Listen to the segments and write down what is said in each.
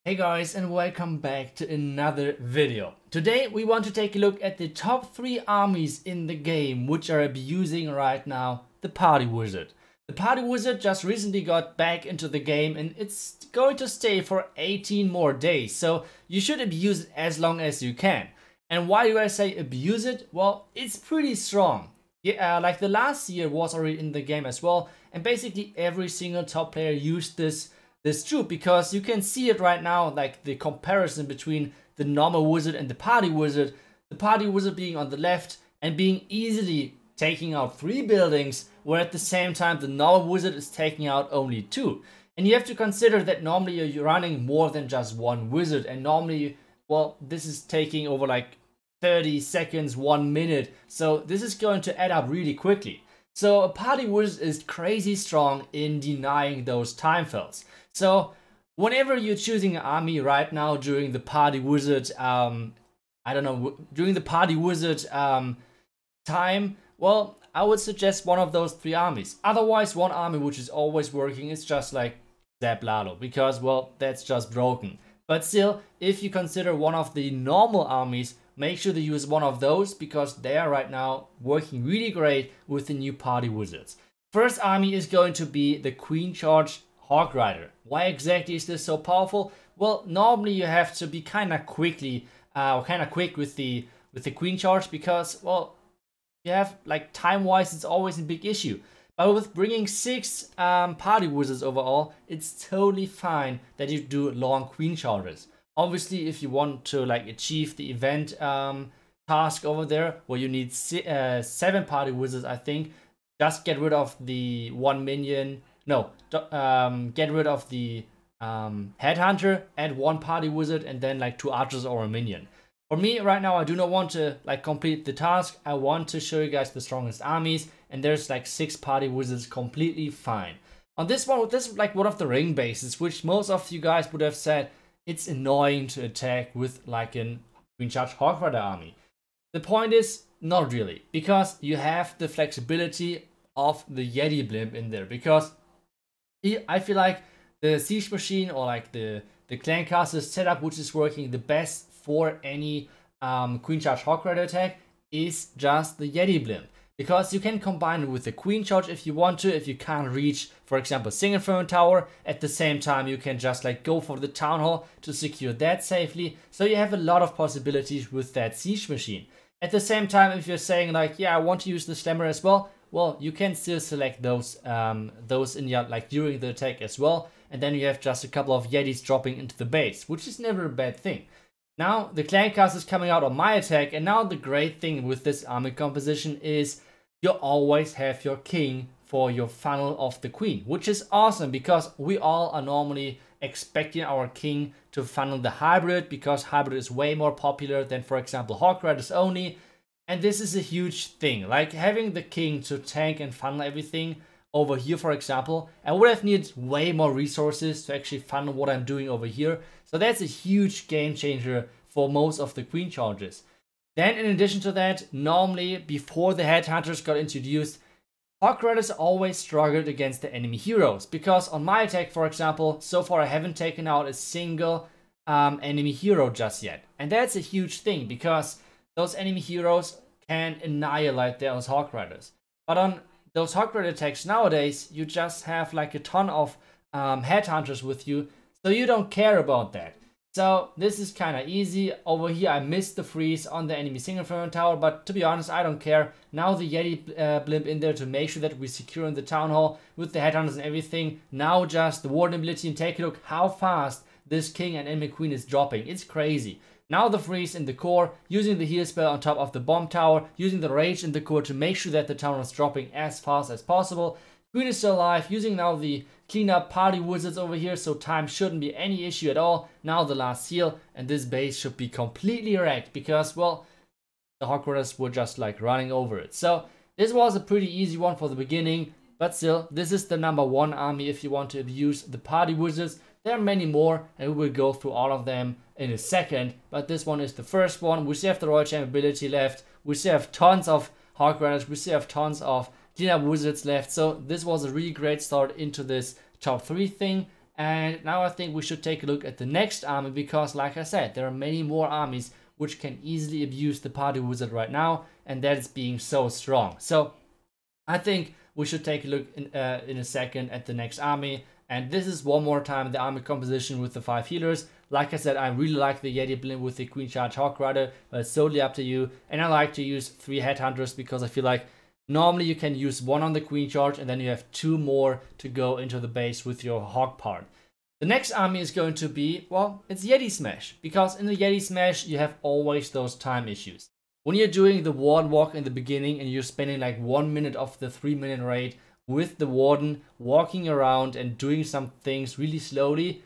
Hey guys, and welcome back to another video. Today we want to take a look at the top 3 armies in the game which are abusing right now the Party Wizard. The Party Wizard just recently got back into the game and it's going to stay for 18 more days, so you should abuse it as long as you can. And why do I say abuse it? Well, it's pretty strong. Yeah, like the last year was already in the game as well, and basically every single top player used this troop, because you can see it right now, like the comparison between the normal wizard and the party wizard. The party wizard being on the left and being easily taking out 3 buildings, where at the same time the normal wizard is taking out only 2. And you have to consider that normally you're running more than just 1 wizard, and normally, well, this is taking over like 30 seconds, 1 minute, so this is going to add up really quickly. So a party wizard is crazy strong in denying those time fells. So whenever you're choosing an army right now during the party wizard, during the party wizard time, well, I would suggest one of those 3 armies. Otherwise, one army which is always working is just like Zap Lalo, because, well, that's just broken. But still, if you consider one of the normal armies, make sure to use one of those, because they are right now working really great with the new party wizards. First army is going to be the Queen Charge Hawk Rider. Why exactly is this so powerful? Well, normally you have to be kind of quick with the Queen Charge, because, well, you have, like, time-wise, it's always a big issue. But with bringing 6 party wizards overall, it's totally fine that you do long Queen Charges. Obviously, if you want to like achieve the event task over there, where you need 7 party wizards, I think, just get rid of the 1 minion. No, get rid of the headhunter, add 1 party wizard, and then like 2 archers or a minion. For me right now, I do not want to like complete the task. I want to show you guys the strongest armies, and there's like 6 party wizards completely fine. On this one, this is like one of the ring bases, which most of you guys would have said it's annoying to attack with like a Queen Charge Hawk Rider army. The point is, not really, because you have the flexibility of the Yeti blimp in there, because I feel like the siege machine, or like the clan castle setup, which is working the best for any Queen Charge Hawk Rider attack, is just the Yeti blimp. Because you can combine it with the Queen Charge if you want to, if you can't reach, for example, Single Throne Tower. At the same time, you can just like go for the Town Hall to secure that safely. So you have a lot of possibilities with that siege machine. At the same time, if you're saying like, yeah, I want to use the Slammer as well, well, you can still select those in your, like, during the attack as well. And then you have just a couple of Yetis dropping into the base, which is never a bad thing. Now, the clan cast is coming out on my attack, and now the great thing with this army composition is you always have your king for your funnel of the queen, which is awesome, because we all are normally expecting our king to funnel the hybrid, because hybrid is way more popular than, for example, Hawk Riders only. And this is a huge thing, like having the king to tank and funnel everything over here, for example. I would have needed way more resources to actually funnel what I'm doing over here. So that's a huge game changer for most of the Queen Charges. Then, in addition to that, normally before the headhunters got introduced, Hawk Riders always struggled against the enemy heroes, because on my attack, for example, so far I haven't taken out a single enemy hero just yet. And that's a huge thing, because those enemy heroes can annihilate those Hawk Riders. But on those Hawk Rider attacks nowadays, you just have like a ton of headhunters with you, so you don't care about that. So this is kind of easy. Over here I missed the freeze on the enemy Single Throne Tower, but to be honest, I don't care. Now the Yeti blimp in there to make sure that we secure in the Town Hall with the headhunters and everything. Now just the warden ability, and take a look how fast this king and enemy queen is dropping. It's crazy. Now the freeze in the core, using the heal spell on top of the bomb tower, using the rage in the core to make sure that the town is dropping as fast as possible. Queen is still alive, using now the cleanup party wizards over here, so time shouldn't be any issue at all. Now the last heal, and this base should be completely wrecked, because, well, the Hawk Riders were just like running over it. So this was a pretty easy one for the beginning, but still, this is the number 1 army if you want to abuse the party wizards. There are many more, and we will go through all of them in a second, but this one is the first one. We still have the Royal Champ ability left, we still have tons of Hawk Riders, we still have tons of cleanup wizards left, so this was a really great start into this top 3 thing. And now I think we should take a look at the next army, because like I said, there are many more armies which can easily abuse the party wizard right now, and that is being so strong. So I think we should take a look in a second at the next army. And this is one more time the army composition with the 5 healers. Like I said, I really like the Yeti Blimp with the Queen Charge Hawk Rider, but it's totally up to you. And I like to use 3 Headhunters because I feel like normally you can use 1 on the Queen Charge and then you have 2 more to go into the base with your Hawk part. The next army is going to be, well, it's Yeti Smash, because in the Yeti Smash you have always those time issues. When you're doing the Warden Walk in the beginning and you're spending like 1 minute of the 3-minute raid with the Warden walking around and doing some things really slowly,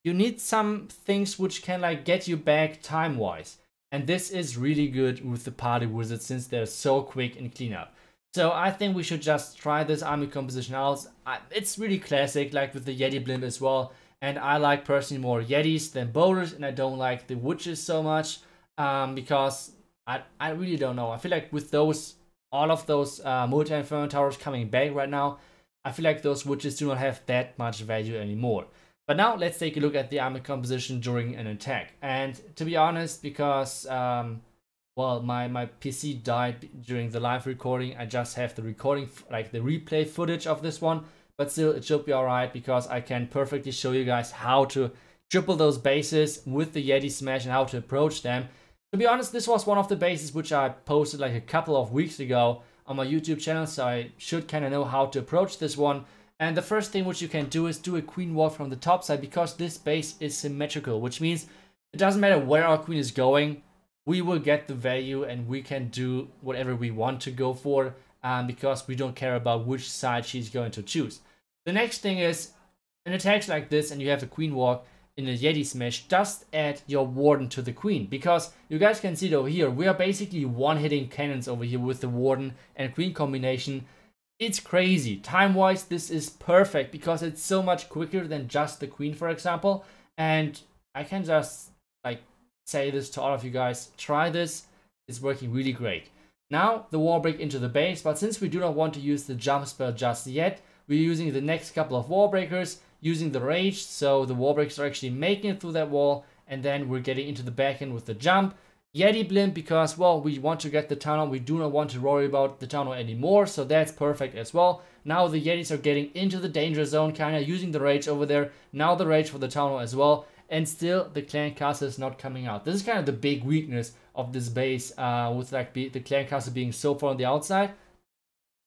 you need some things which can like get you back time-wise. And this is really good with the party wizards since they're so quick in cleanup. So I think we should just try this army composition out. It's really classic, like with the Yeti Blimp as well. And I like personally more Yetis than Boulders, and I don't like the Witches so much because I really don't know. I feel like with those, all of those multi-inferno towers coming back right now, I feel like those Witches do not have that much value anymore. But now let's take a look at the army composition during an attack. And to be honest, because well, my PC died during the live recording, I just have the recording, like the replay footage of this one. But still, it should be alright because I can perfectly show you guys how to triple those bases with the Yeti Smash and how to approach them. To be honest, this was one of the bases which I posted like a couple of weeks ago on my YouTube channel, so I should kind of know how to approach this one. And the first thing which you can do is do a queen walk from the top side, because this base is symmetrical, which means it doesn't matter where our queen is going, we will get the value and we can do whatever we want to go for, because we don't care about which side she's going to choose. The next thing is, in attacks like this and you have a queen walk in a Yeti Smash, just add your Warden to the queen, because you guys can see it over here, we are basically one-hitting cannons over here with the Warden and queen combination. It's crazy. Time-wise, this is perfect because it's so much quicker than just the queen, for example. And I can just like say this to all of you guys, try this, it's working really great. Now the wall break into the base, but since we do not want to use the jump spell just yet, we're using the next couple of wall breakers, using the rage, so the wall breakers are actually making it through that wall, and then we're getting into the back end with the jump. Yeti Blimp because, well, we want to get the tunnel, we do not want to worry about the tunnel anymore, so that's perfect as well. Now the Yetis are getting into the danger zone, kinda using the rage over there, now the rage for the tunnel as well, and still the clan castle is not coming out. This is kind of the big weakness of this base, with like the clan castle being so far on the outside,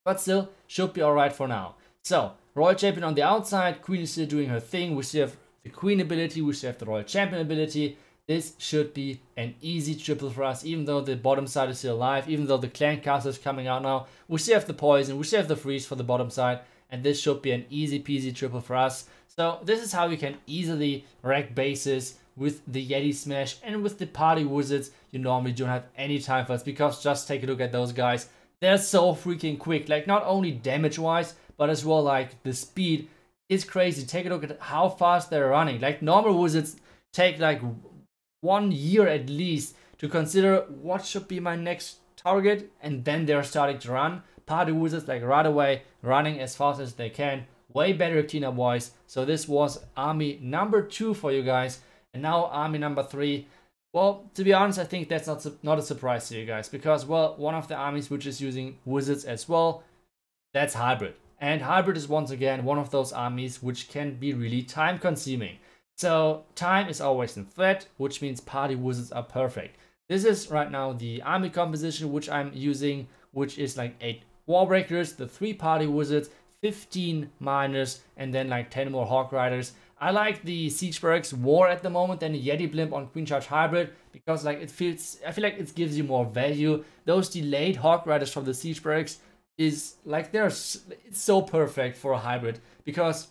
but still should be alright for now. So, Royal Champion on the outside, Queen is still doing her thing, we still have the Queen ability, we still have the Royal Champion ability. This should be an easy triple for us, even though the bottom side is still alive, even though the clan castle is coming out now. We still have the poison, we still have the freeze for the bottom side, and this should be an easy peasy triple for us. So this is how you can easily wreck bases with the Yeti Smash, and with the party wizards you normally don't have any time for us, because just take a look at those guys. They're so freaking quick, like not only damage wise, but as well like the speed is crazy. Take a look at how fast they're running. Like normal wizards take like 1 year at least to consider what should be my next target, and then they're starting to run. Party wizards like right away running as fast as they can, way better cleanup wise. So this was army number 2 for you guys, and now army number 3. Well, to be honest, I think that's not a surprise to you guys, because, well, one of the armies which is using wizards as well, that's Hybrid. And Hybrid is once again one of those armies which can be really time consuming. So time is always in threat, which means party wizards are perfect. This is right now the army composition which I'm using, which is like 8 wall breakers, the 3 party wizards, 15 miners, and then like 10 more Hawk Riders. I like the Siege Barracks more at the moment than the Yeti Blimp on Queen Charge Hybrid, because like I feel like it gives you more value. Those delayed Hawk Riders from the Siege Barracks is like it's so perfect for a hybrid, because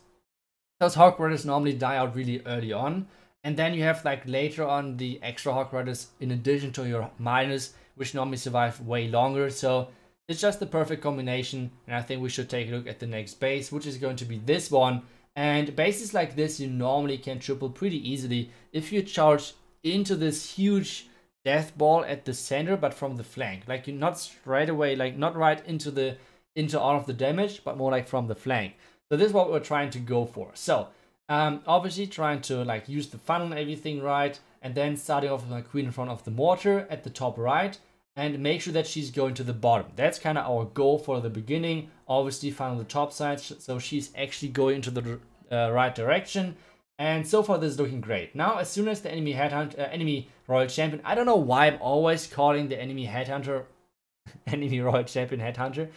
those Hawk Riders normally die out really early on, and then you have like later on the extra Hawk Riders in addition to your miners, which normally survive way longer. So it's just the perfect combination, and I think we should take a look at the next base, which is going to be this one. And bases like this you normally can triple pretty easily if you charge into this huge death ball at the center, but from the flank. Like you're not straight away, like not right into all of the damage, but more like from the flank. So this is what we're trying to go for. So Obviously trying to like use the funnel and everything right, and then starting off with my queen in front of the mortar at the top right, and make sure that she's going to the bottom. That's kind of our goal for the beginning. Obviously funnel the top side, so she's actually going into the right direction. And so far this is looking great. Now as soon as the enemy enemy royal champion, I don't know why I'm always calling the enemy headhunter enemy royal champion headhunter.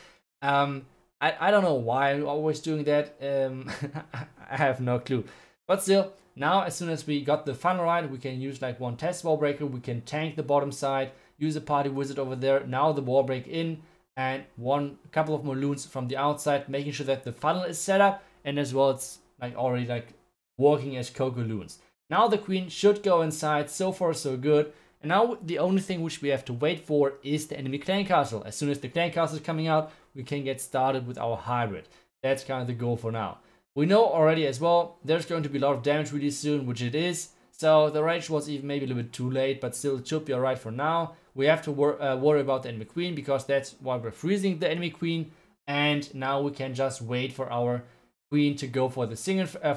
I don't know why I'm always doing that. I have no clue. But still, now as soon as we got the funnel right, we can use like one test wall breaker. We can tank the bottom side, use a party wizard over there. Now the wall break in, and a couple of more loons from the outside, making sure that the funnel is set up, and as well it's like already like working as Coco loons. Now the queen should go inside. So far so good. And now the only thing which we have to wait for is the enemy clan castle. As soon as the clan castle is coming out, we can get started with our hybrid. That's kind of the goal for now. We know already as well, there's going to be a lot of damage really soon, which it is. So the rage was even maybe a little bit too late, but still it should be alright for now. We have to worry about the enemy queen, because that's why we're freezing the enemy queen. And now we can just wait for our queen to go for the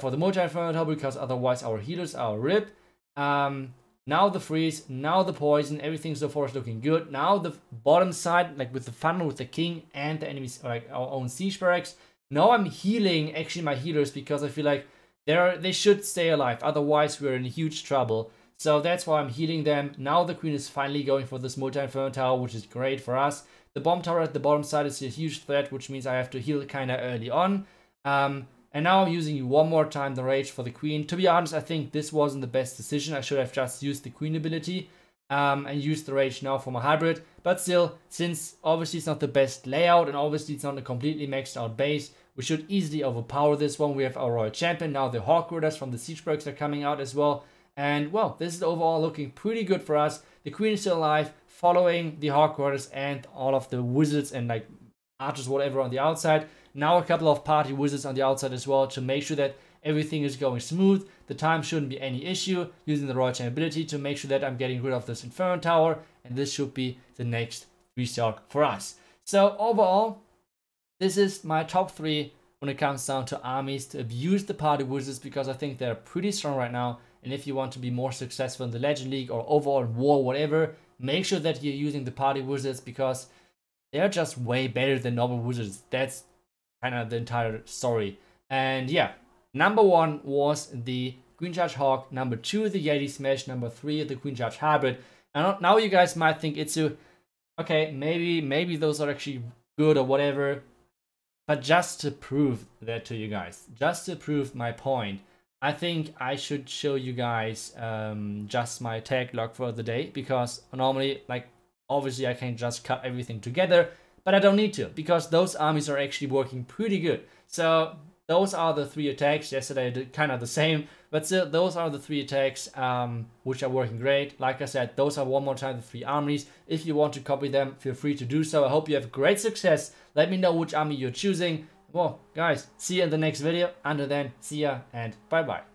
for the multi-inferno, because otherwise our healers are ripped. Now the freeze, now the poison, everything so far is looking good. Now the bottom side, like with the funnel with the king and the enemies, like our own siege barracks. Now I'm healing actually my healers, because I feel like they should stay alive, otherwise we're in huge trouble. So that's why I'm healing them. Now the queen is finally going for this multi-inferno tower, which is great for us. The bomb tower at the bottom side is a huge threat, which means I have to heal kind of early on. And now I'm using one more time the rage for the queen. To be honest, I think this wasn't the best decision. I should have just used the queen ability and used the rage now for my hybrid. But still, since obviously it's not the best layout and obviously it's not a completely maxed out base, we should easily overpower this one. We have our royal champion. Now the hawk riders from the siege barracks are coming out as well. And well, this is overall looking pretty good for us. The queen is still alive, following the hawk riders and all of the wizards and like archers, whatever on the outside. Now a couple of party wizards on the outside as well, to make sure that everything is going smooth. The time shouldn't be any issue, using the royal champion ability to make sure that I'm getting rid of this inferno tower, and this should be the next 3-star for us. So overall, this is my top 3 when it comes down to armies to abuse the party wizards, because I think they're pretty strong right now. And if you want to be more successful in the Legend League or overall in war, whatever, make sure that you're using the party wizards, because they're just way better than normal wizards. That's kind of the entire story. And yeah, number 1 was the Queen Charge Hawk, number 2 the Yeti Smash, number 3 the Queen Charge Hybrid. And now you guys might think it's okay, maybe those are actually good or whatever, but just to prove that to you guys, just to prove my point, I think I should show you guys just my tag log for the day, because normally, like, obviously I can just cut everything together, but I don't need to, because those armies are actually working pretty good. So those are the 3 attacks. Yesterday I did kind of the same, but still those are the 3 attacks which are working great. Like I said, those are one more time the 3 armies. If you want to copy them, feel free to do so. I hope you have great success. Let me know which army you're choosing. Well, guys, see you in the next video. Until then, see ya and bye bye.